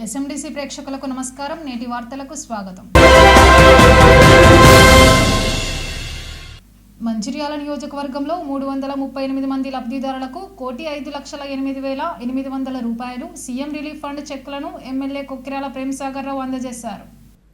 ఎస్ఎండిసి ప్రేక్షకులకు నమస్కారం. నేటి వార్తలకు స్వాగతం. మంచిర్యాల నియోజకవర్గంలో 338 మంది లబ్ధిదారులకు 1,05,08,800 రూపాయలు సీఎం రిలీఫ్ ఫండ్ చెక్కులను ఎమ్మెల్యే కొక్కిరాల ప్రేమసాగర్ రావు అందజేశారు.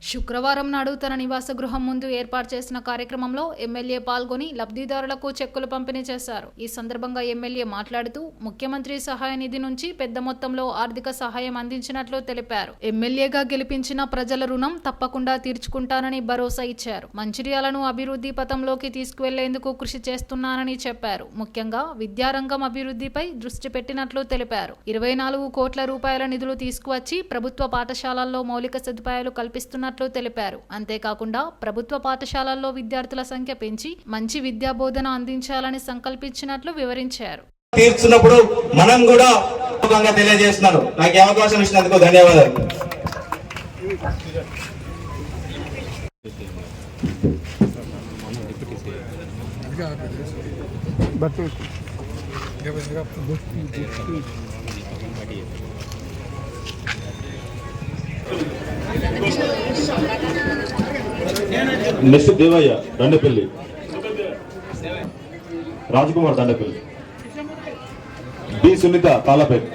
శుక్రవారం నాడు తన నివాస గృహం ముందు ఏర్పాటు చేసిన కార్యక్రమంలో ఎమ్మెల్యే పాల్గొని లబ్ధిదారులకు చెక్కులు పంపిణీ చేశారు. ఈ సందర్భంగా ఎమ్మెల్యే మాట్లాడుతూ ముఖ్యమంత్రి సహాయ నిధి నుంచి పెద్ద మొత్తంలో ఆర్థిక సహాయం అందించినట్లు తెలిపారు. ఎమ్మెల్యేగా గెలిపించిన ప్రజల రుణం తప్పకుండా తీర్చుకుంటానని భరోసా ఇచ్చారు. మంచిర్యాలను అభివృద్ధి పథంలోకి తీసుకువెళ్లేందుకు కృషి చేస్తున్నానని చెప్పారు. ముఖ్యంగా విద్యారంగం అభివృద్ధిపై దృష్టి పెట్టినట్లు తెలిపారు. 24 కోట్ల రూపాయల నిధులు తీసుకువచ్చి ప్రభుత్వ పాఠశాలల్లో మౌలిక సదుపాయాలు కల్పిస్తున్నట్లు తెలిపారు. అంతేకాకుండా ప్రభుత్వ పాఠశాలల్లో విద్యార్థుల సంఖ్య పెంచి మంచి విద్యా బోధన అందించాలని సంకల్పించినట్లు వివరించారు. తీర్చున్నప్పుడు మనం కూడా తెలియజేస్తున్నారు. నాకు అవకాశం ఇచ్చినందుకు ధన్యవాదాలు. Next Devayya Dandapalli, Rajkumar Dandapalli, B Sunitha Talapet,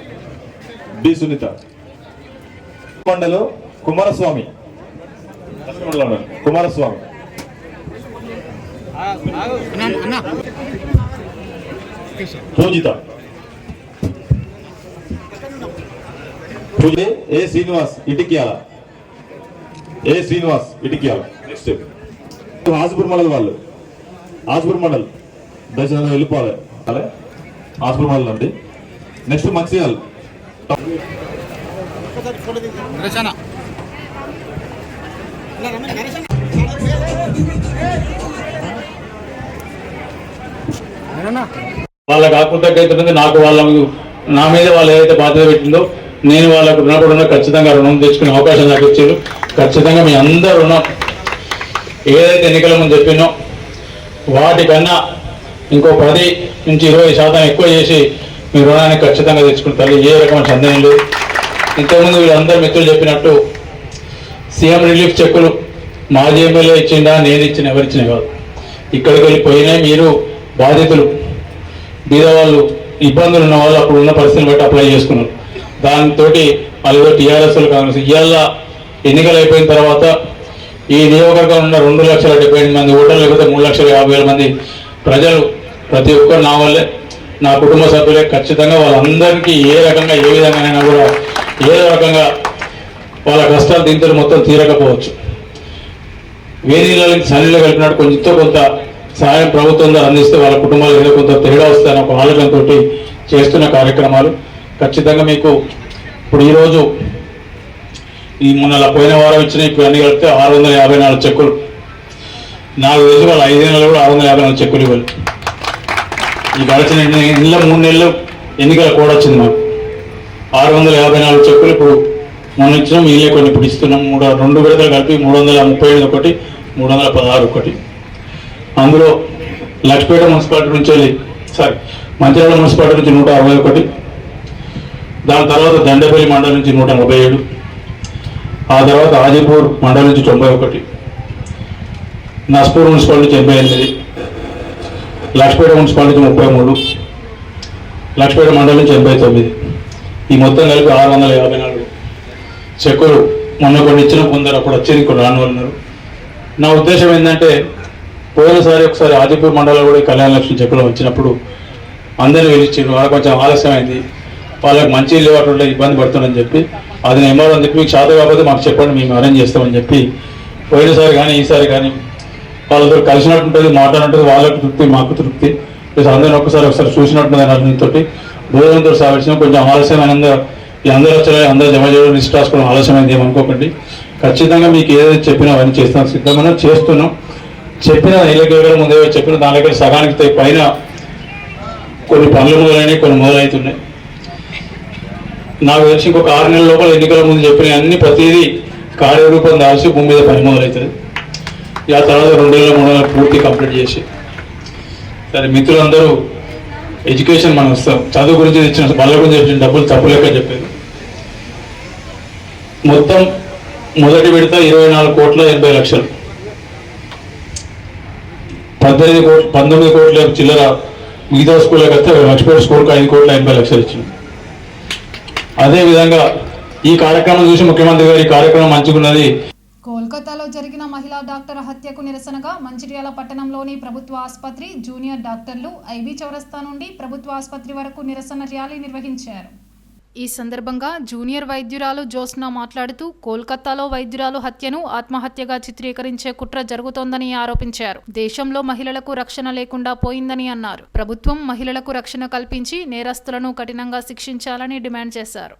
B Sunitha మండలం Kumaraswamy, Kumaraswamy Pujitha, A Srinivas Itikyala, A Srinivas Itikyala. Next Haspur mandal వాళ్ళు, హాస్పూర్ మండల్ దర్శనం వెళ్ళిపోవాలి, హాస్పూర్ మండల్ అండి. నెక్స్ట్ మంచిర్యాల వాళ్ళ కాకుండా నాకు వాళ్ళ నా మీద వాళ్ళు ఏదైతే బాధ్యత పెట్టిందో నేను వాళ్ళకు రుణపడిన ఖచ్చితంగా రుణం తెచ్చుకునే అవకాశం నాకు ఇచ్చారు. ఖచ్చితంగా మీ అందరు రుణం ఏదైతే ఎన్నికల ముందు చెప్పినో వాటికన్నా ఇంకో 10 నుంచి 20% ఎక్కువ చేసి మీ రుణాన్ని ఖచ్చితంగా తెచ్చుకుంటారు. ఏ రకమైన సందేహం లేదు. ఇంతకుముందు వీళ్ళందరూ మిత్రులు చెప్పినట్టు సీఎం రిలీఫ్ చెక్కులు మాజీ ఎమ్మెల్యే ఇచ్చిందా, నేను ఇచ్చిన, ఎవరిచ్చినా కాదు. ఇక్కడికి వెళ్ళిపోయినాయి. మీరు బాధితులు, బీదవాళ్ళు, ఇబ్బందులు ఉన్న వాళ్ళు అప్పుడు ఉన్న పరిస్థితిని బట్టి అప్లై చేసుకున్నారు. దాంతో వాళ్ళు టీఆర్ఎస్ కాంగ్రెస్ ఇవాళ ఎన్నికలు అయిపోయిన తర్వాత ఈ నియోజకవర్గంలో ఉన్న 2,78,000 మంది ఓటర్లు, లేకపోతే 3,50,000 మంది ప్రజలు, ప్రతి ఒక్కరు నా వల్లే, నా కుటుంబ సభ్యులే. ఖచ్చితంగా వాళ్ళందరికీ ఏ రకంగా ఏ విధంగానైనా కూడా ఏదో రకంగా వాళ్ళ కష్టాలు దీంతో మొత్తం తీరకపోవచ్చు. వేరే నీళ్ళకి సన్నీళ్ళు కలిపినట్టు కొంచెంతో కొంత సహాయం ప్రభుత్వం ద్వారా అందిస్తే వాళ్ళ కుటుంబాలు ఏదో కొంత తేడా వస్తాయని ఒక ఆలోచనతో చేస్తున్న కార్యక్రమాలు. ఖచ్చితంగా మీకు ఇప్పుడు ఈరోజు ఈ మొన్న పోయిన వారం ఇచ్చిన ఇప్పుడు అన్ని కలిపితే 654 చెక్కులు. నాకు తెలిసి వాళ్ళు 5 నెలలు కూడా 654 చెక్కులు ఇవ్వాలి. ఈ గడిచిన నెల 3 నెలలు ఎన్నికల కూడా వచ్చింది. మాకు 654 చెక్కులు ఇప్పుడు మొన్న ఇచ్చినాం. ఇల్లే కొన్ని ఇప్పుడు ఇస్తున్నాం. 2 విడతలు కలిపి 338 ఒకటి, 316 ఒకటి. అందులో లక్ష్మీపేట మున్సిపాలిటీ నుంచి మంచిర్యాల మున్సిపాలిటీ నుంచి 161, దాని తర్వాత దండపల్లి మండలం నుంచి 137, ఆ తర్వాత ఆదిపూర్ మండలం నుంచి 91, నస్పూర్ మున్సిపాలిటీ నుంచి 88, లక్ష్మీపేట మున్సిపాలిటీ నుంచి 33, లక్ష్మీపేట మండలం నుంచి 89. ఈ మొత్తం కలిపి 654 చెక్కులు మొన్న కొన్ని ఇచ్చిన, కొందరు అప్పుడు వచ్చేది, కొన్ని రాని ఉన్నారు. నా ఉద్దేశం ఏంటంటే పోయినసారి ఒకసారి ఆదిపూర్ మండలంలో కూడా కళ్యాణ లక్ష్మి చెక్కులు వచ్చినప్పుడు అందరినీ పిలిచిండ్రు. వాళ్ళకి కొంచెం ఆలస్యమైంది, వాళ్ళకి మంచి లేవట్లే ఇబ్బంది పడుతుందని చెప్పి అది నేను అని చెప్పి మీకు శాతం కాకపోతే మాకు చెప్పండి, మేము అరేంజ్ చేస్తామని చెప్పి పోయినసారి కానీ ఈసారి కానీ వాళ్ళతో కలిసినట్టు ఉంటుంది, మాట్లాడినట్టుంది. వాళ్ళకి తృప్తి, మాకు తృప్తి, ప్లస్ అందరిని ఒకసారి చూసినట్టుంది అన్నతో భోజనంతో సాగించిన. కొంచెం ఆలస్యమైన ఈ అందరూ వచ్చాయి, అందరూ జమ చేయడం, లిస్ట్ రాసుకోవడం ఆలస్యమైంది ఏమనుకోకండి. ఖచ్చితంగా మీకు ఏదైతే చెప్పినా అవన్నీ చేస్తాం, సిద్ధంగా చేస్తున్నాం. చెప్పిన ఎన్నికల ముందే చెప్పిన దానిలో సగానికి పైన కొన్ని పనులు మొదలైనవి, కొన్ని మొదలవుతున్నాయి. నాకు తెలిసి ఇంకొక 6 నెలల లోపల ఎన్నికల ముందు చెప్పిన అన్ని ప్రతిదీ కార్యరూపం దాల్చి భూమి మీద పని మొదలవుతుంది. ఆ తర్వాత 2 నెలలు 3 నెలలు పూర్తి కంప్లీట్ చేసి. సరే మిత్రులందరూ ఎడ్యుకేషన్ మనం వస్తాం, చదువు గురించి ఇచ్చిన బల్ల గురించి చెప్పిన డబ్బులు తప్పులేక చెప్పారు. మొత్తం మొదటి విడత 24,80,00,000, 19 కోట్ల చిల్లర మిగతా స్కూళ్ళకి వస్తే లక్ష్మీపేట స్కూల్కి 5,80,00,000 ఇచ్చింది. అదేవిధంగా ఈ కార్యక్రమం చూసి ముఖ్యమంత్రి గారు ఈ కార్యక్రమం మంచుకున్నది. కోల్కతాలో జరిగిన మహిళా డాక్టర్ హత్యకు నిరసనగా మంచిర్యాల పట్టణంలోని ప్రభుత్వ ఆసుపత్రి, జూనియర్ డాక్టర్లు ఐబీ చౌరస్తా నుండి ప్రభుత్వ ఆసుపత్రి వరకు నిరసన ర్యాలీ నిర్వహించారు. ఈ సందర్భంగా జూనియర్ వైద్యురాలు జ్యోత్స్న మాట్లాడుతూ కోల్కతాలో వైద్యురాలు హత్యను ఆత్మహత్యగా చిత్రీకరించే కుట్ర జరుగుతోందని ఆరోపించారు. దేశంలో మహిళలకు రక్షణ లేకుండా పోయిందని అన్నారు. ప్రభుత్వం మహిళలకు రక్షణ కల్పించి నేరస్తులను కఠినంగా శిక్షించాలని డిమాండ్ చేశారు.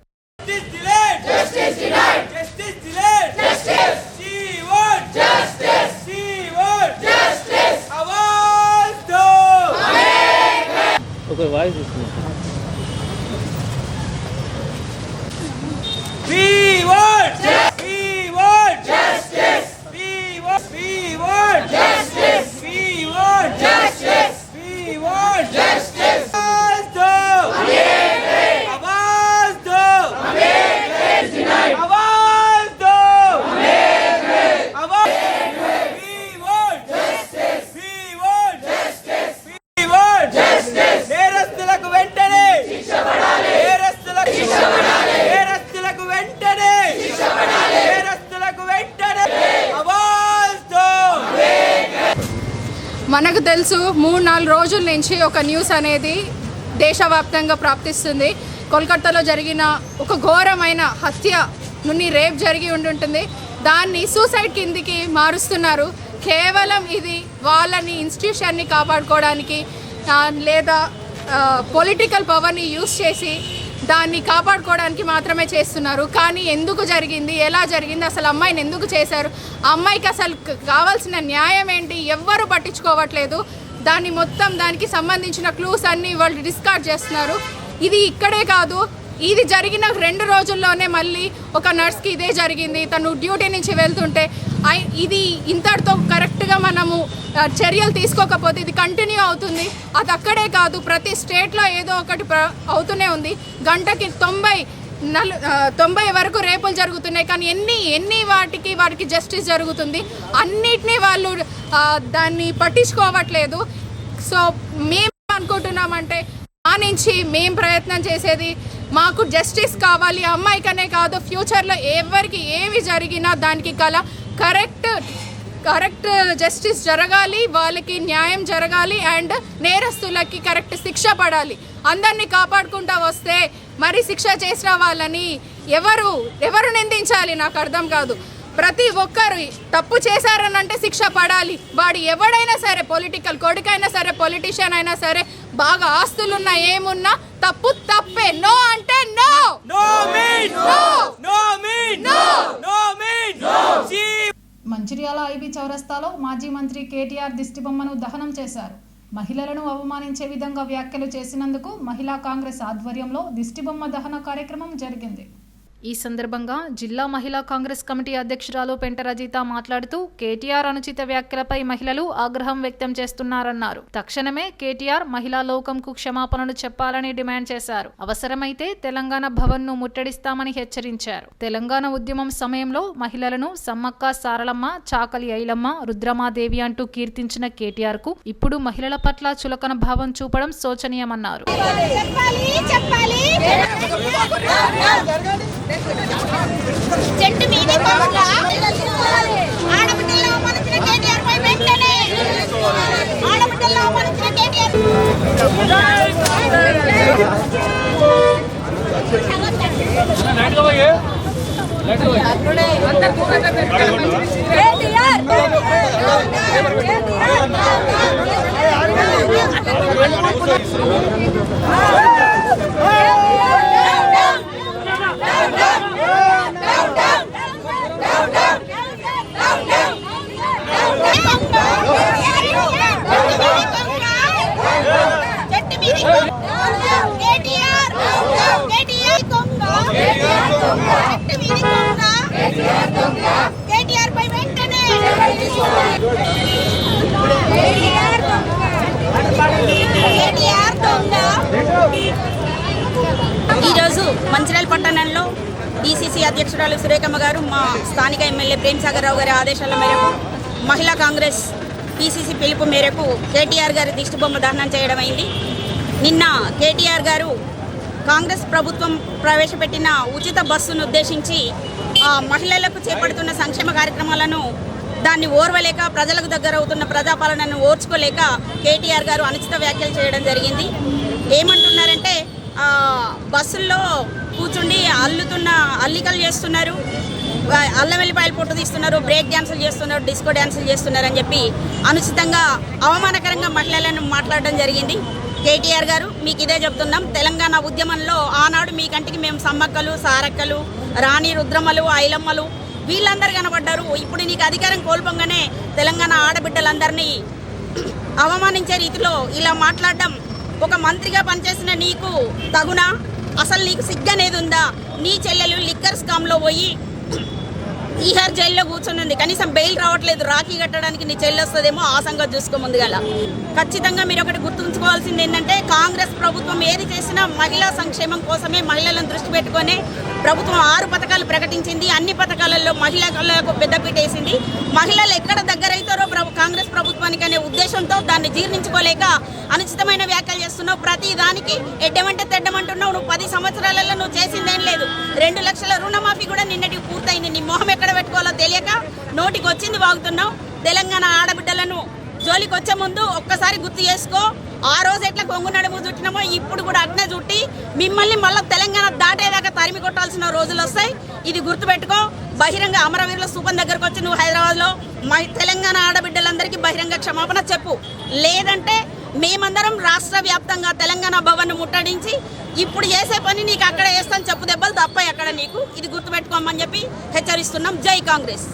మనకు తెలుసు 3-4 రోజుల నుంచి ఒక న్యూస్ అనేది దేశవ్యాప్తంగా ప్రాప్తిస్తుంది. కోల్కతాలో జరిగిన ఒక ఘోరమైన హత్య నుండి రేప్ జరిగి ఉంటుంటుంది. దాన్ని సూసైడ్ కిందికి మారుస్తున్నారు. కేవలం ఇది వాళ్ళని ఇన్స్టిట్యూషన్ని కాపాడుకోవడానికి లేదా పొలిటికల్ పవర్ని యూజ్ చేసి దాన్ని కాపాడుకోవడానికి మాత్రమే చేస్తున్నారు. కానీ ఎందుకు జరిగింది, ఎలా జరిగింది, అసలు అమ్మాయిని ఎందుకు చేశారు, అమ్మాయికి అసలు కావాల్సిన న్యాయం ఏంటి ఎవ్వరూ పట్టించుకోవట్లేదు. దానికి సంబంధించిన క్లూస్ అన్నీ వాళ్ళు డిస్కార్డ్ చేస్తున్నారు. ఇది ఇక్కడే కాదు, ఇది జరిగిన 2 రోజుల్లోనే మళ్ళీ ఒక నర్స్కి ఇదే జరిగింది. తను డ్యూటీ నుంచి వెళ్తుంటే ఇది ఇంతటితో కరెక్ట్గా మనము చర్యలు తీసుకోకపోతే ఇది కంటిన్యూ అవుతుంది. అది అక్కడే కాదు, ప్రతి స్టేట్లో ఏదో ఒకటి అవుతూనే ఉంది. గంటకి 90 వరకు రేపులు జరుగుతున్నాయి. కానీ ఎన్ని వాటికి జస్టిస్ జరుగుతుంది. అన్నిటినీ వాళ్ళు దాన్ని పట్టించుకోవట్లేదు. సో మేము అనుకుంటున్నామంటే మా నుంచి మేము ప్రయత్నం చేసేది మాకు జస్టిస్ కావాలి. అమ్మాయికనే కాదు, ఫ్యూచర్లో ఎవరికి ఏవి జరిగినా దానికి కరెక్ట్ జస్టిస్ జరగాలి, వాళ్ళకి న్యాయం జరగాలి అండ్ నేరస్తులకి కరెక్ట్ శిక్ష పడాలి. అందరినీ కాపాడుకుంటూ వస్తే మరి శిక్ష చేసిన వాళ్ళని ఎవరు నిందించాలి నాకు అర్థం కాదు. ప్రతి ఒక్కరు తప్పు చేశారనంటే శిక్ష పడాలి. వాడు ఎవడైనా సరే, పొలిటికల్ కొడుకైనా సరే, పొలిటీషియన్ అయినా సరే, బాగా ఆస్తులున్నా ఏమున్నా తప్పే. నో అంటే నో. మంచిర్యాల ఐబీ చౌరస్తాలో మాజీ మంత్రి కేటీఆర్ దిష్టిబొమ్మను దహనం చేశారు. మహిళలను అవమానించే విధంగా వ్యాఖ్యలు చేసినందుకు మహిళా కాంగ్రెస్ ఆధ్వర్యంలో దిష్టిబొమ్మ దహన కార్యక్రమం జరిగింది. ఈ సందర్భంగా జిల్లా మహిళా కాంగ్రెస్ కమిటీ అధ్యక్షురాలు పెంట రజిత మాట్లాడుతూ కేటీఆర్ అనుచిత వ్యాఖ్యలపై మహిళలు ఆగ్రహం వ్యక్తం చేస్తున్నారన్నారు. తక్షణమే కేటీఆర్ మహిళా లోకంకు క్షమాపణలు చెప్పాలని డిమాండ్ చేశారు. అవసరమైతే తెలంగాణ భవన్ను ముట్టడిస్తామని హెచ్చరించారు. తెలంగాణ ఉద్యమం సమయంలో మహిళలను సమ్మక్క సారలమ్మ, చాకలి ఐలమ్మ, రుద్రమాదేవి అంటూ కీర్తించిన కేటీఆర్ కు ఇప్పుడు మహిళల పట్ల చులకన భావం చూపడం శోచనీయమన్నారు. చెట్టు మీద ఆడబిడ్డల్లో మనచిన కేటీఆర్ పై వెంటనే ఆడబిడ్డల్లో మనచిన కేటీఆర్ కేటీఆర్ పై వెంటనే ఈరోజు మంచిర్యాల పట్టణంలో DCC అధ్యక్షురాలు సురేఖమ్మ గారు, మా స్థానిక ఎమ్మెల్యే ప్రేమ్సాగర్ రావు గారి ఆదేశాల మేరకు మహిళా కాంగ్రెస్ PCC పిలుపు మేరకు KTR గారి దిష్టిబొమ్మ దహనం చేయడం అయింది. నిన్న KTR గారు కాంగ్రెస్ ప్రభుత్వం ప్రవేశపెట్టిన ఉచిత బస్సును ఉద్దేశించి మహిళలకు చేపడుతున్న సంక్షేమ కార్యక్రమాలను దాన్ని ఓర్వలేక ప్రజలకు దగ్గర అవుతున్న ప్రజాపాలనను ఓర్చుకోలేక KTR గారు అనుచిత వ్యాఖ్యలు చేయడం జరిగింది. ఏమంటున్నారంటే బస్సుల్లో కూర్చుండి అల్లికలు చేస్తున్నారు, అల్లం వెల్లిపాయలు పొట్టు తీస్తున్నారు, బ్రేక్ డ్యాన్సులు చేస్తున్నారు, డిస్కో డ్యాన్సులు చేస్తున్నారు అని చెప్పి అనుచితంగా అవమానకరంగా మహిళలను మాట్లాడడం జరిగింది. KTR గారు మీకు ఇదే చెప్తున్నాం, తెలంగాణ ఉద్యమంలో ఆనాడు మీ కంటికి మేము సమ్మక్కలు, సారక్కలు, రాణి రుద్రమ్మలు, ఐలమ్మలు వీళ్ళందరూ కనబడ్డారు. ఇప్పుడు నీకు అధికారం కోల్పోగానే తెలంగాణ ఆడబిడ్డలందరినీ అవమానించే రీతిలో ఇలా మాట్లాడడం ఒక మంత్రిగా పనిచేసిన నీకు తగునా? అసలు నీకు సిగ్గనేది ఉందా? నీ చెల్లెలు లిక్కర్ స్కామ్లో పోయి ఈహార్ జైల్లో కూర్చొని కనీసం బెయిల్ రావట్లేదు, రాఖీ కట్టడానికి నీ చెల్లి వస్తుందేమో, ఆ సంగతి చూసుకో ముందుగాల. ఖచ్చితంగా మీరు ఒకటి గుర్తుంచుకోవాల్సింది ఏంటంటే కాంగ్రెస్ ప్రభుత్వం ఏది చేసినా మహిళా సంక్షేమం కోసమే, మహిళలను దృష్టి పెట్టుకొని ప్రభుత్వం 6 పథకాలు ప్రకటించింది. అన్ని పథకాలలో మహిళలకు పెద్దపీట వేసింది. మహిళలు ఎక్కడ దగ్గర అవుతారో కాంగ్రెస్ ప్రభుత్వానికి అనే ఉద్దేశంతో దాన్ని జీర్ణించుకోలేక అనుచితమైన వ్యాఖ్యలు చేస్తున్నావు. ప్రతి దానికి ఎడ్డమంటే తెడ్డమంటున్నావు. నువ్వు 10 సంవత్సరాలలో నువ్వు చేసిందేం లేదు. 2 లక్షల రుణమాఫీ కూడా నిన్నటికి పూర్తయింది. నీ మొహం ఎక్కడ పెట్టుకోవాలో తెలియక నోటికి వచ్చింది వాగుతున్నావు. తెలంగాణ ఆడబిడ్డలను జోలికి వచ్చే ముందు ఒక్కసారి గుర్తు చేసుకో. ఆ రోజు ఎట్లా కొంగు నడుము చుట్టినామో ఇప్పుడు కూడా అట్నే చుట్టి మిమ్మల్ని మళ్ళీ తెలంగాణ దాటేదాకా తరిమి కొట్టాల్సిన రోజులు వస్తాయి. ఇది గుర్తుపెట్టుకో. బహిరంగ అమరవీరుల స్థూపం దగ్గరకు వచ్చి నువ్వు హైదరాబాద్లో తెలంగాణ ఆడబిడ్డలందరికీ బహిరంగ క్షమాపణ చెప్పు. లేదంటే మేమందరం రాష్ట్ర వ్యాప్తంగా తెలంగాణ భవన్ ముట్టడించి ఇప్పుడు చేసే పని నీకు అక్కడ వేస్తాను చెప్పు దెబ్బలు తప్పాయి అక్కడ నీకు. ఇది గుర్తుపెట్టుకోమని చెప్పి హెచ్చరిస్తున్నాం. జై కాంగ్రెస్.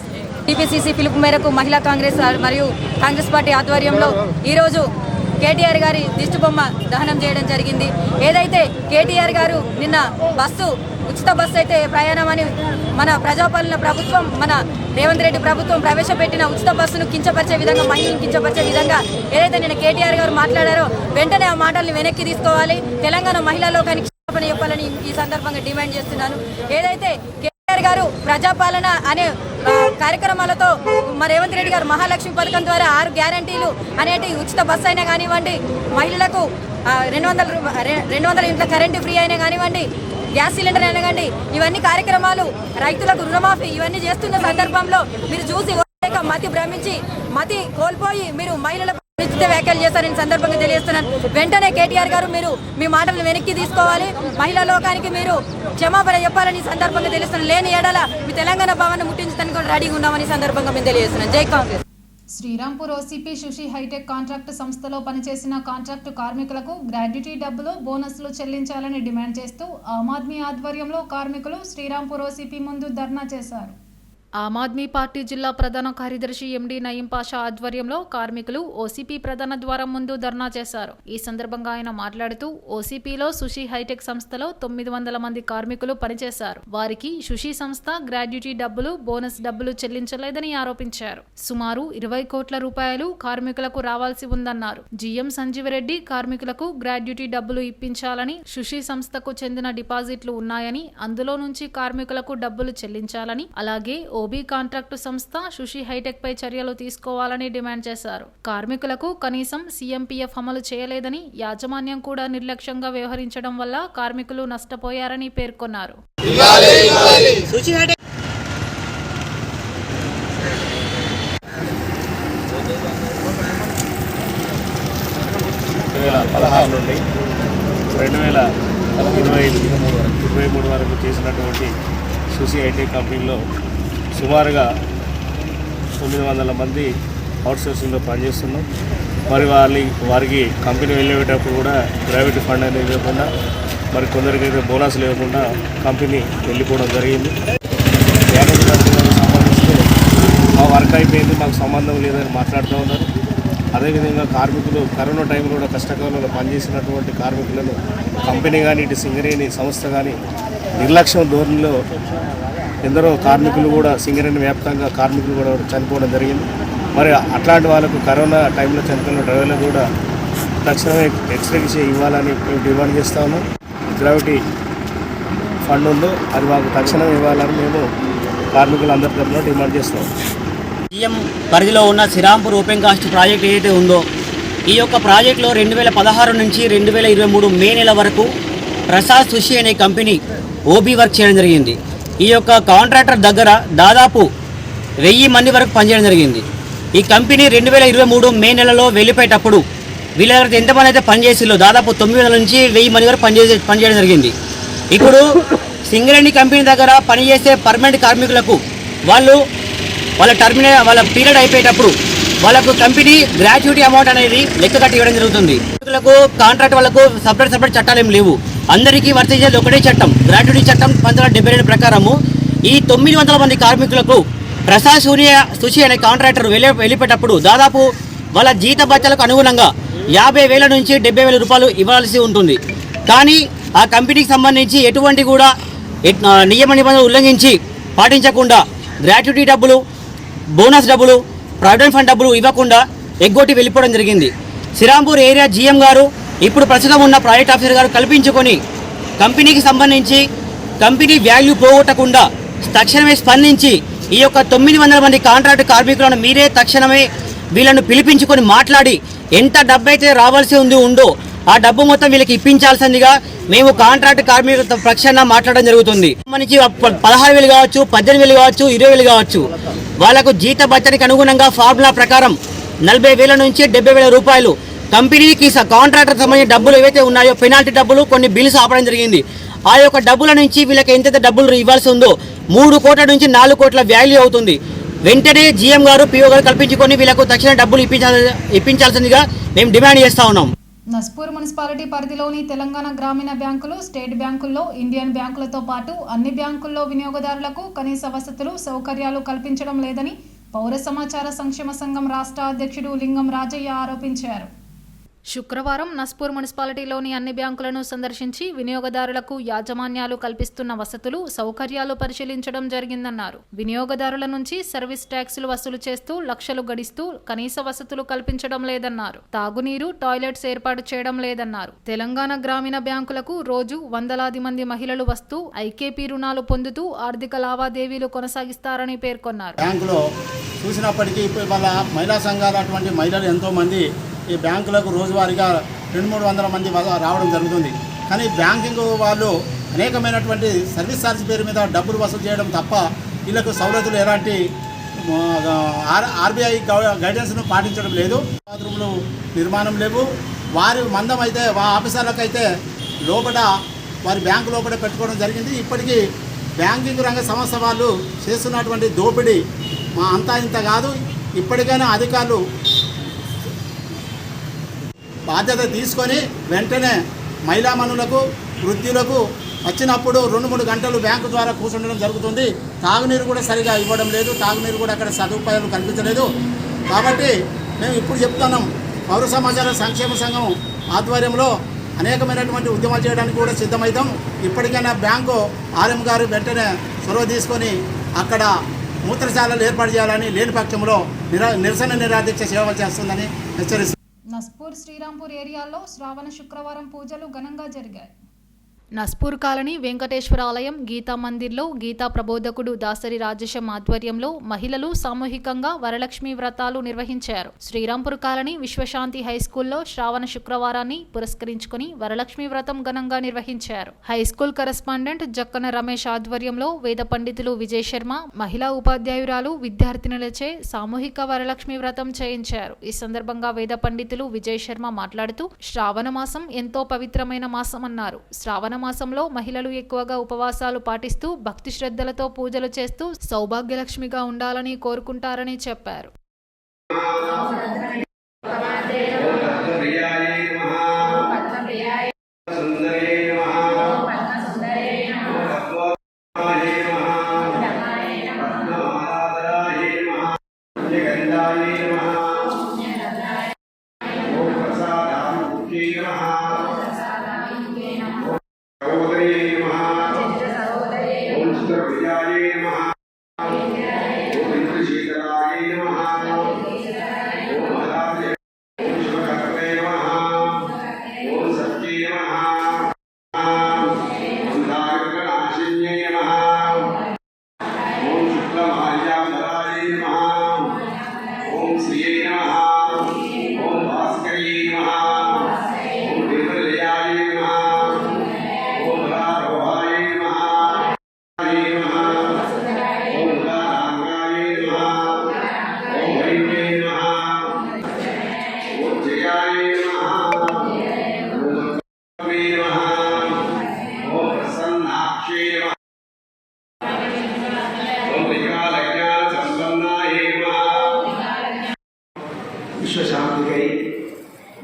TPCC పిలుపు మేరకు మహిళా కాంగ్రెస్ మరియు కాంగ్రెస్ పార్టీ ఆధ్వర్యంలో ఈరోజు KTR గారి దిష్టిబొమ్మ దహనం చేయడం జరిగింది. ఏదైతే KTR గారు నిన్న ఉచిత బస్సు అయితే ప్రయాణం అని మన ప్రజాపాలన ప్రభుత్వం, మన రేవంత్ రెడ్డి ప్రభుత్వం ప్రవేశపెట్టిన ఉచిత బస్సును కించపరిచే విధంగా, మహిళలను కించపరిచే విధంగా ఏదైతే నిన్న KTR గారు మాట్లాడారో వెంటనే ఆ మాటల్ని వెనక్కి తీసుకోవాలి. తెలంగాణ మహిళా లోకానికి క్షమాపణ చెప్పాలని ఈ సందర్భంగా డిమాండ్ చేస్తున్నాను. ఏదైతే KTR గారు ప్రజాపాలన అనే కార్యక్రమాలతో మా రేవంత్ రెడ్డి గారు మహాలక్ష్మి పథకం ద్వారా 6 గ్యారంటీలు అనేటి ఉచిత బస్సు అయినా కానివ్వండి, మహిళలకు 200 ఇంట్లో కరెంటు ఫ్రీ అయినా కానివ్వండి, గ్యాస్ సిలిండర్ అయినా కానీ, ఇవన్నీ కార్యక్రమాలు, రైతులకు రుణమాఫీ ఇవన్నీ చేస్తున్న సందర్భంలో మీరు చూసి మతి భ్రమించి మతి కోల్పోయి మీరు మహిళలకు నిశ్చిత వ్యాఖ్యలు చేస్తారని సందర్భంగా తెలియజేస్తున్నాను. వెంటనే KTR గారు మీరు మీ మాటలను వెనక్కి తీసుకోవాలి. మహిళా లోకానికి మీరు క్షమాపణ చెప్పాలని సందర్భంగా తెలుస్తున్నాను. లేని ఏడాల మీ తెలంగాణ భవన్ ముట్టించడానికి కూడా రెడీగా ఉన్నామని సందర్భంగా మేము తెలియజేస్తున్నాను. జై కాంగ్రెస్. శ్రీరాంపూర్ OCP సుషి హైటెక్ కాంట్రాక్టు సంస్థలో పనిచేసిన కాంట్రాక్టు కార్మికులకు గ్రాడ్యుటీ డబ్బులు, బోనస్లు చెల్లించాలని డిమాండ్ చేస్తూ ఆమ్ ఆద్మీ ఆధ్వర్యంలో కార్మికులు శ్రీరాంపూర్ OCP ముందు ధర్నా చేశారు. ఆమ్ ఆద్మీ పార్టీ జిల్లా ప్రధాన కార్యదర్శి MD నయీం పాషా ఆధ్వర్యంలో కార్మికులు OCP ప్రధాన ద్వారం ముందు ధర్నా చేశారు. ఈ సందర్భంగా ఆయన మాట్లాడుతూ OCPలో సుషి హైటెక్ సంస్థలో 900 మంది కార్మికులు పనిచేశారు. వారికి సుషి సంస్థ గ్రాడ్యుటీ డబ్బులు, బోనస్ డబ్బులు చెల్లించలేదని ఆరోపించారు. సుమారు 20 కోట్ల రూపాయలు కార్మికులకు రావాల్సి ఉందన్నారు. GM సంజీవరెడ్డి కార్మికులకు గ్రాడ్యుటీ డబ్బులు ఇప్పించాలని, సుషి సంస్థకు చెందిన డిపాజిట్లు ఉన్నాయని అందులో నుంచి కార్మికులకు డబ్బులు చెల్లించాలని, అలాగే OB కాంట్రాక్టు సంస్థ సుషి హైటెక్ పై చర్యలు తీసుకోవాలని డిమాండ్ చేశారు. కార్మికులకు కనీసం CMPF అమలు చేయలేదని, యాజమాన్యం కూడా నిర్లక్ష్యంగా వ్యవహరించడం వల్ల కార్మికులు నష్టపోయారని పేర్కొన్నారు. 2016 నుండి 2023 వరకు చేసినటువంటి సుషి హైటెక్ కంపెనీలో సుమారుగా 900 మంది అవుట్సోర్సింగ్లో పనిచేస్తున్నాం. మరి వారికి కంపెనీ వెళ్ళేటప్పుడు కూడా ప్రైవేట్ ఫండ్ అనేది లేకుండా, మరి కొందరికైతే బోనస్ లేకుండా కంపెనీ వెళ్ళిపోవడం జరిగింది. మేనేజ్మెంట్ సంబంధిస్తే మా వర్క్ అయిపోయింది, మాకు సంబంధం లేదని మాట్లాడుతూ ఉన్నారు. అదేవిధంగా కార్మికులు కరోనా టైంలో కూడా కష్టకాలంలో పనిచేసినటువంటి కార్మికులను కంపెనీ కానీ, ఇటు సింగరేణి సంస్థ కానీ నిర్లక్ష్యం ధోరణిలో ఎందరో కార్మికులు కూడా, సింగరేణి వ్యాప్తంగా కార్మికులు కూడా చనిపోవడం జరిగింది. మరి అట్లాంటి వాళ్ళకు కరోనా టైంలో చనిపోయిన డ్రైవర్లకు కూడా తక్షణమే ఎక్స్గ్రేషియా ఇవ్వాలని మేము డిమాండ్ చేస్తా ఉన్నాం. గ్రావిటీ ఫండ్ ఉందో అది మాకు తక్షణం ఇవ్వాలని మేము కార్మికులందరి తరఫున డిమాండ్ చేస్తున్నాం. సీఎం పరిధిలో ఉన్న శ్రీరాంపూర్ ఓపెన్ కాస్ట్ ప్రాజెక్ట్ ఏదైతే ఉందో ఈ యొక్క ప్రాజెక్టులో 2016 నుంచి 2023 మే నెల వరకు ప్రసాద్ సుషి అనే కంపెనీ ఓబీ వర్క్ చేయడం జరిగింది. ఈ యొక్క కాంట్రాక్టర్ దగ్గర దాదాపు 1000 మంది వరకు పనిచేయడం జరిగింది. ఈ కంపెనీ 2023 మే నెలలో వెళ్ళిపోయేటప్పుడు వీళ్ళ దగ్గర ఎంతమంది అయితే పనిచేసిలో దాదాపు 900 నుంచి 1000 మంది వరకు పనిచేయడం జరిగింది. ఇప్పుడు సింగరేణి కంపెనీ దగ్గర పనిచేసే పర్మనెంట్ కార్మికులకు వాళ్ళ పీరియడ్ అయిపోయేటప్పుడు వాళ్ళకు కంపెనీ గ్రాట్యుటీ అమౌంట్ అనేది లెక్క కట్టి ఇవ్వడం జరుగుతుంది. కాంట్రాక్ట్ వాళ్ళకు సపరేట్ చట్టాలు ఏం లేవు. అందరికీ వర్తించేది ఒకటే చట్టం, గ్రాట్యుటీ చట్టం 1972 ప్రకారము ఈ 900 మంది కార్మికులకు ప్రసాద్ సుషి అనే కాంట్రాక్టర్ వెళ్ళిపోయేటప్పుడు దాదాపు వాళ్ళ జీత భత్యాలకు అనుగుణంగా 50,000 నుంచి 70,000 రూపాయలు ఇవ్వాల్సి ఉంటుంది. కానీ ఆ కంపెనీకి సంబంధించి ఎటువంటి కూడా నియమ నిబంధనలు ఉల్లంఘించి పాటించకుండా గ్రాట్యుటీ డబ్బులు, బోనస్ డబ్బులు, ప్రావిడెంట్ ఫండ్ డబ్బులు ఇవ్వకుండా ఎగ్గొట్టి వెళ్ళిపోవడం జరిగింది. శ్రీరాంపూర్ ఏరియా జీఎం గారు ఇప్పుడు ప్రస్తుతం ఉన్న ప్రాజెక్ట్ ఆఫీసర్ గారు కల్పించుకొని కంపెనీకి సంబంధించి కంపెనీ వాల్యూ పోగొట్టకుండా తక్షణమే స్పందించి ఈ యొక్క 900 మంది కాంట్రాక్ట్ కార్మికులను మీరే తక్షణమే వీళ్ళను పిలిపించుకొని మాట్లాడి ఎంత డబ్బు అయితే రావాల్సి ఉందో ఆ డబ్బు మొత్తం వీళ్ళకి ఇప్పించాల్సిందిగా మేము కాంట్రాక్ట్ కార్మికుల పక్షాన మాట్లాడడం జరుగుతుంది. మనకి 16,000 కావచ్చు, 18,000 కావచ్చు, 20,000 కావచ్చు. వాళ్ళకు జీత భత్యానికి అనుగుణంగా ఫార్ములా ప్రకారం 40,000 నుంచి 70,000 రూపాయలు కంపెనీకి కాంట్రాక్టర్ సంబంధించిన డబ్బులు ఏవైతే ఉన్నాయో పెనాల్టీ డబ్బులు కొన్ని బిల్స్ ఆపడం జరిగింది. ఆ యొక్క డబ్బుల నుంచి వీళ్ళకి ఎంతైతే డబ్బులు ఇవ్వాల్సి ఉందో 3 కోట్ల నుంచి 4 కోట్ల వాల్యూ అవుతుంది. వెంటనే జీఎం గారు పిఓ గారు కల్పించుకొని వీళ్ళకు తక్షణ డబ్బులు ఇప్పించాల్సిందిగా మేము డిమాండ్ చేస్తా ఉన్నాం. నస్పూర్ మున్సిపాలిటీ పరిధిలోని తెలంగాణ గ్రామీణ బ్యాంకులు, స్టేట్ బ్యాంకుల్లో, ఇండియన్ బ్యాంకులతో పాటు అన్ని బ్యాంకుల్లో వినియోగదారులకు కనీస వసతులు, సౌకర్యాలు కల్పించడం లేదని పౌర సమాచార సంక్షేమ సంఘం రాష్ట్ర అధ్యక్షుడు లింగం రాజయ్య ఆరోపించారు. శుక్రవారం నస్పూర్ మున్సిపాలిటీలోని అన్ని బ్యాంకులను సందర్శించి వినియోగదారులకు యాజమాన్యాలు కల్పిస్తున్న వసతులు, సౌకర్యాలు పరిశీలించడం జరిగిందన్నారు. వినియోగదారుల నుంచి సర్వీస్ ట్యాక్సులు వసూలు చేస్తూ లక్షలు గడిస్తూ కనీస వసతులు కల్పించడం లేదన్నారు. తాగునీరు, టాయిలెట్స్ ఏర్పాటు చేయడం లేదన్నారు. తెలంగాణ గ్రామీణ బ్యాంకులకు రోజు వందలాది మంది మహిళలు వస్తూ ఐకేపీ రుణాలు పొందుతూ ఆర్థిక లావాదేవీలు కొనసాగిస్తారని పేర్కొన్నారు. బ్యాంకులో చూసినప్పటికీ వాళ్ళ మహిళా సంఘాలు అటువంటి మహిళలు ఎంతోమంది ఈ బ్యాంకులకు రోజువారీగా 200-300 మంది రావడం జరుగుతుంది. కానీ బ్యాంకింగ్ వాళ్ళు అనేకమైనటువంటి సర్వీస్ ఛార్జ్ పేరు మీద డబ్బులు వసూలు చేయడం తప్ప వీళ్ళకు సౌలతులు ఎలాంటి ఆర్బీఐ గైడెన్స్ను పాటించడం లేదు. బాత్రూమ్లు నిర్మాణం లేవు. వారి మందం అయితే ఆఫీసర్లకైతే లోపల వారి బ్యాంకు లోపల పెట్టుకోవడం జరిగింది. ఇప్పటికీ బ్యాంకింగ్ రంగ సంస్థ వాళ్ళు చేస్తున్నటువంటి దోపిడీ అంతా ఇంత కాదు. ఇప్పటికైనా అధికారులు బాధ్యత తీసుకొని వెంటనే మహిళామణులకు, వృద్ధులకు వచ్చినప్పుడు 2-3 గంటలు బ్యాంకు ద్వారా కూర్చుండడం జరుగుతుంది. తాగునీరు కూడా సరిగా ఇవ్వడం లేదు. తాగునీరు కూడా అక్కడ సదుపాయాలు కల్పించలేదు. కాబట్టి మేము ఇప్పుడు చెప్తున్నాం, పౌర సమాచార సంక్షేమ సంఘం ఆధ్వర్యంలో అనేకమైనటువంటి ఉద్యమాలు చేయడానికి కూడా సిద్ధమవుతాం. ఇప్పటికైనా బ్యాంకు ఆర్ఎం గారు వెంటనే చొరవ తీసుకొని అక్కడ మూత్రశాలలు ఏర్పాటు చేయాలని, లేని పక్షంలో నిరసన నిరాదీక్ష సేవ చేస్తుందని హెచ్చరిస్తున్నాం. నస్పూర్, శ్రీరాంపూర్ ఏరియాల్లో శ్రావణ శుక్రవారం పూజలు ఘనంగా జరిగాయి. నస్పూర్ కాలనీ వెంకటేశ్వర ఆలయం గీతా మందిర్లో గీతా ప్రబోధకుడు దాసరి రాజేశం ఆధ్వర్యంలో మహిళలు సామూహికంగా వరలక్ష్మి వ్రతాలు నిర్వహించారు. శ్రీరాంపూర్ కాలనీ విశ్వశాంతి హైస్కూల్లో శ్రావణ శుక్రవారాన్ని పురస్కరించుకుని వరలక్ష్మి వ్రతం ఘనంగా నిర్వహించారు. హైస్కూల్ కరెస్పాండెంట్ జక్కన రమేష్ ఆధ్వర్యంలో వేద పండితులు విజయ్ శర్మ, మహిళా ఉపాధ్యాయురాలు విద్యార్థినులచే సామూహిక వరలక్ష్మి వ్రతం చేయించారు. ఈ సందర్భంగా వేద పండితులు విజయ్ శర్మ మాట్లాడుతూ శ్రావణ మాసం ఎంతో పవిత్రమైన మాసం అన్నారు. శ్రావణ మాసంలో మహిళలు ఎక్కువగా ఉపవాసాలు పాటిస్తూ భక్తి శ్రద్ధలతో పూజలు చేస్తూ సౌభాగ్యలక్ష్మిగా ఉండాలని కోరుకుంటారని చెప్పారు. విశ్వశాంతికై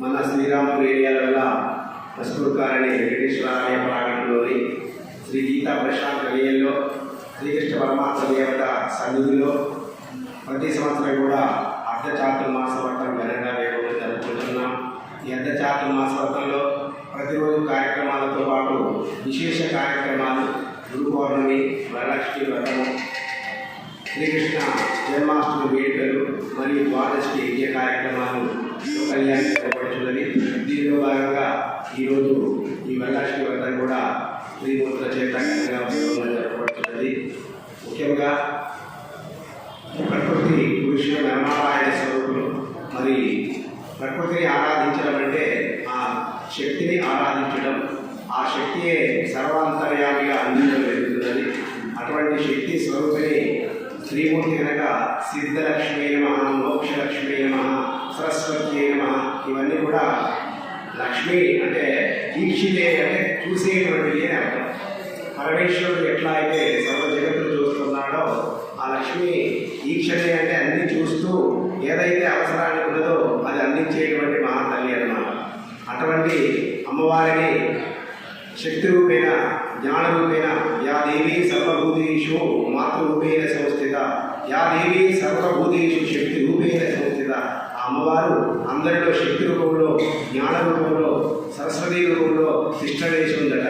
మన శ్రీరాముడు ఏరియాల వల్ల కస్తూర్కారని వెంకటేశ్వర ఆలయ ప్రాంగణంలోని శ్రీ గీతా ప్రశాంత్ నిలయంలో శ్రీకృష్ణ పరమాత్మ దేవత సన్నిధిలో ప్రతి సంవత్సరం కూడా అర్ధచాతుర్మాస వ్రతం ఘనంగా వేడుకలు జరుపుకుంటున్నాం. ఈ అర్ధచాతుర్మాస వ్రతంలో ప్రతిరోజు కార్యక్రమాలతో పాటు విశేష కార్యక్రమాలు గురు పౌర్ణమి, వరలక్ష్మి వ్రతము, శ్రీకృష్ణ జన్మాష్టమి వేడుకలు మరియు ద్వాదశి యజ్ఞ కార్యక్రమాలు కళ్యాణం జరపబడుతున్నది. దీనిలో భాగంగా ఈరోజు ఈ వరలక్ష్మి వ్రతం కూడా శ్రీమూర్తుల చేత జరపబడుతున్నది. ముఖ్యంగా ప్రకృతి పురుషుల నర్మారాయణ స్వరూపులు. మరి ప్రకృతిని ఆరాధించడం అంటే ఆ శక్తిని ఆరాధించడం, ఆ శక్తియే సర్వాంతర్యామిగా అందించడం జరుగుతున్నది. అటువంటి శక్తి స్వరూపిణి శ్రీమూర్తి కనుక సిద్ధలక్ష్మీ నమః, మోక్షలక్ష్మీ నమః, సరస్వతి నమః, ఇవన్నీ కూడా లక్ష్మి అంటే ఈక్షితే అంటే చూసేటువంటిది అని అర్థం. పరమేశ్వరుడు ఎట్లా అయితే సర్వ జగత్తులు చూస్తున్నాడో ఆ లక్ష్మి ఈక్షణే అంటే అన్ని చూస్తూ ఏదైతే అవసరానికి ఉన్నదో అది అందించేటువంటి మహాతల్లి అన్నమాట. అటువంటి అమ్మవారిని శక్తి రూపేణ, జ్ఞాన రూపేణ, యా దేవి సర్వభూతేషు మాతృరూపేణ సంస్థిత, యా దేవి సర్వభూతేషు శక్తి రూపేణ సంస్థిత. ఆ అమ్మవారు అందరిలో శక్తి రూపంలో, జ్ఞాన రూపంలో, సరస్వతి రూపంలో తిష్టవేసి ఉందట.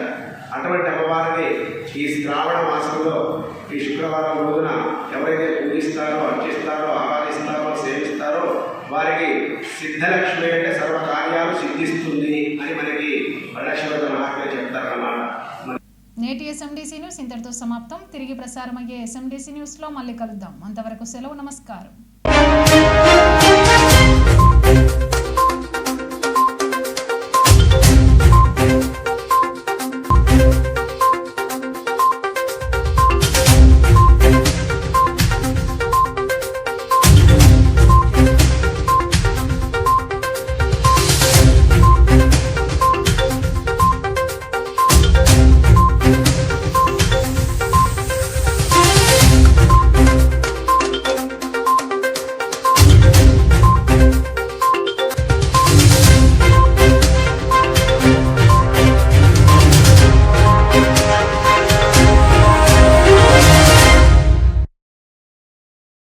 అటువంటి అమ్మవారిని ఈ శ్రావణ మాసంలో ఈ శుక్రవారం రోజున ఎవరైతే పూజిస్తారో, అర్చిస్తారో, ఆరాధిస్తారో, సేవిస్తారో వారికి సిద్ధలక్ష్మి అంటే సర్వ కార్యాలు సిద్ధిస్తుంది అని మనకి వరలక్ష్మి మహాత్మ్యం చెప్తారన్నమాట. నేటి ఎస్ఎండిసి న్యూస్ ఇంతటితో సమాప్తం. తిరిగి ప్రసారమయ్యే ఎస్ఎండిసి న్యూస్లో మళ్ళీ కలుద్దాం. అంతవరకు సెలవు. నమస్కారం.